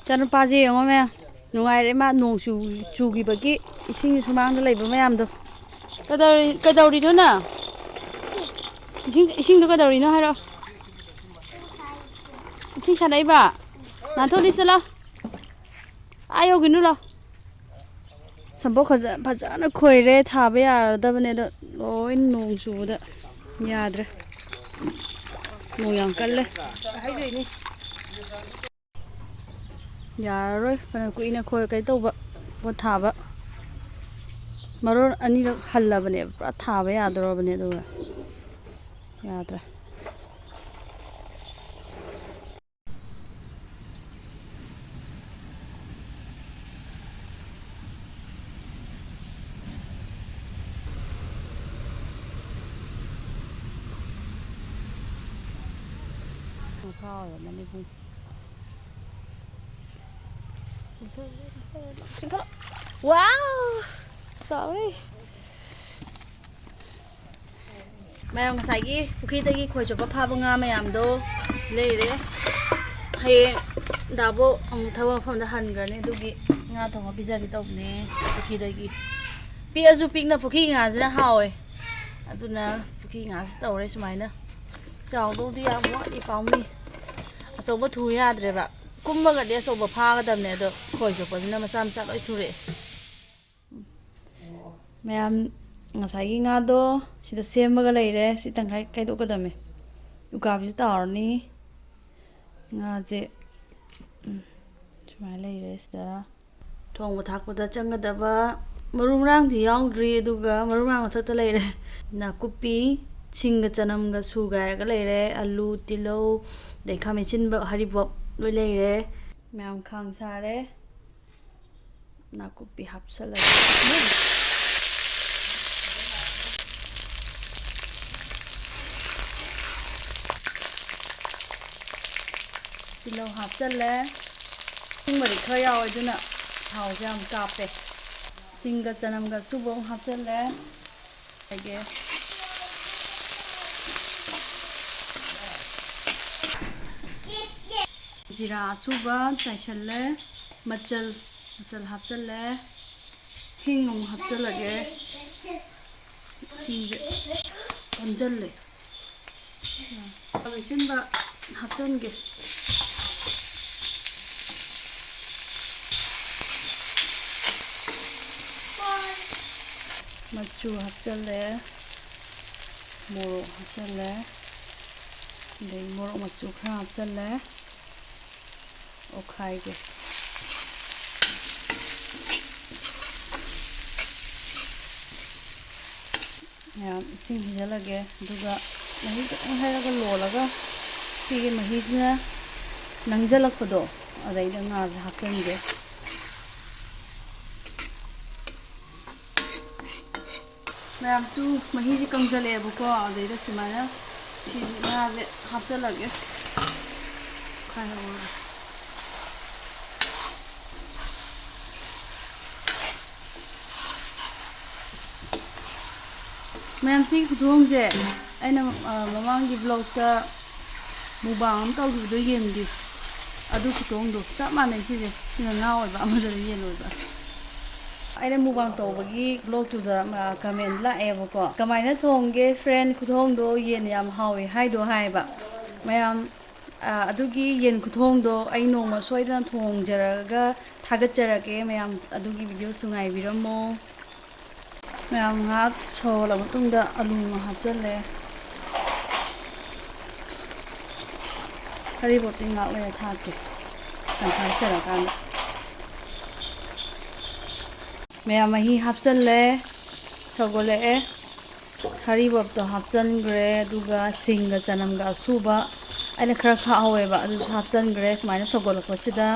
Chanu paji yong me nungai ma nong chu bagi ising sumang da laiba mayam do kadawri do na ising do kadawri no haro ising sanai ba nan tholi sala ayo ginu lo sambo fajana khoire thaba yaradabane do loi nong chuda yadre nong yang kalle yaroi pana kuina khoi kai tawba bo thaba maron ani hallabane pura thaba yadrobane do yadra Wow, sorry. Mayam ngasai Pukhrida Khoi Choppa phaba nga mayam do leire haye dabo thawa famda hangrane dugi nga thonga bijagi tawne Pukhrida pi azu pikna pukhi nga jina hawe aduna pukhi nga tawre sumaina chawdo di ya wadi pawmi asoba thu yadreba kumbaga de soba phagadamne do Khoi Choppa jina masam sa loi thure mayam ngasai nga do sida semaga leire si tangkai kai do kadame ukabi tarni nga je sumai leire sida thong thakpada changadaba marumrang di yaungdri aduga marumrang thakta leire nakupi singa chanamga sugar ga leire alu tilo dei khamechin ba haribop loi leire mayam khang sare nakupi hapsala tilo hapsale singmari khaya yaw aduna thau jam kape singa chanamga subong hapsale age Zira suba chaishale machal hapsale hingong hapsalage hinge panjalle abisinba hapsange machu hapsale moro hapsale dei moro machu kha hapsale okhai ge ya sing hijalage duga mahi haraga lolaga pige mahisna nangjalakpado adaida nga hapsange mayam tu mahi ji kamjale buko adaida simana si nga hapsalage khai ho Mayam si khudong je aina mamang gi vlog ta mubang taw du do yen gi adu khudong do chap manai si je sina nga oi ba ma je yen oi ba aina mubang taw ba gi vlog tu da comment la e ba ko kamaina thong ge friend khudong do yen yam hawi hai do hai ba mayam adu gi yen khudong do ai no ma soida thong jaraga thagat jarage mayam adu gi video sungai biramo mayam nga chola matungda alu ma hapjale hari boting nga le thake tanthai chara kan mayam hi hapjale chogole hari bob to hapjan gre duga singa chanamga suba aina khara kha hawe ba adu hapjan gre sumaina chogol ko sida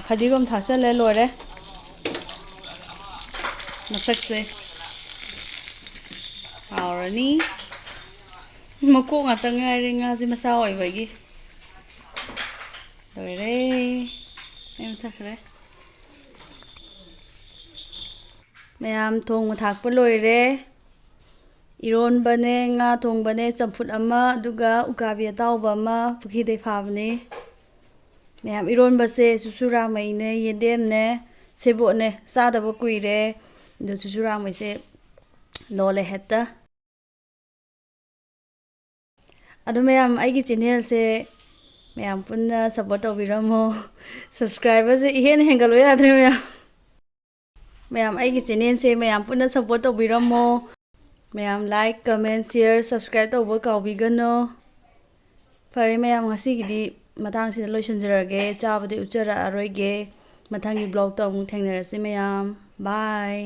phadigom thasale lore masakse Aurani mako ngata ngai nga ji masa oi bagi Poirei em thakre mayam thong thak pa loire iron bane nga thong bane champut ama duga ukabi tawba ma Pukhrida phawni ꯃꯌꯥꯝ ꯏꯔꯣꯟꯕꯁꯦ ꯆꯨꯆꯨꯔꯥꯃꯩꯅꯦ ꯌꯦꯟꯗꯦꯝꯅꯦ ꯁꯦꯕꯣꯠꯅꯦ ꯆꯥꯗꯕ ꯀꯨꯏꯔꯦ ꯑꯗꯨ ꯆꯨꯆꯨꯔꯥꯃꯩꯁꯦ ꯂꯣꯜꯂꯦ ꯍꯦꯛꯇ ꯑꯗꯨ ꯃꯌꯥꯝ ꯑꯩꯒꯤ ꯆꯦꯅꯦꯜꯁꯦ ꯃꯌꯥꯝ ꯄꯨꯟꯅ ꯁꯞꯄꯣꯔꯠ ꯇꯧꯕꯤꯔꯝꯃꯣ ꯁꯕꯁꯀ꯭ꯔꯥꯏꯕꯔꯁꯦ ꯏꯍꯦꯟ ꯍꯦꯟꯒꯠꯂꯣ ꯌꯥꯗ꯭ꯔꯦ ꯃꯌꯥꯝ ꯑꯩꯒꯤ ꯆꯦꯅꯦꯜꯁꯦ ꯃꯌꯥꯝ ꯄꯨꯟꯅ ꯁꯞꯄꯣꯔꯠ ꯇꯧꯕꯤꯔꯝꯃꯣ ꯃꯌꯥꯝ ꯂꯥꯏꯛ ꯀꯃꯦꯟ ꯁꯤꯌꯔ ꯁꯕꯁꯀ꯭ꯔꯥꯏꯕ ꯇꯧꯕ ꯀꯥꯎꯕꯤꯒꯅꯣ ꯐꯔꯦ ꯃꯌꯥꯝ ꯉꯁꯤꯒꯤꯗꯤ ꯃꯇꯥꯡꯁꯤꯗ ꯂꯣꯏꯁꯤꯟꯖꯔꯒꯦ ꯆꯥꯕꯗꯤ ꯎꯠꯆꯔꯛꯑꯔꯣꯏꯒꯦ ꯃꯊꯪꯒꯤ ꯕ꯭ꯂꯣꯛꯇ ꯑꯃꯨꯛ ꯊꯦꯡꯅꯔꯁꯤ ꯃꯌꯥꯝ ꯕꯥꯏ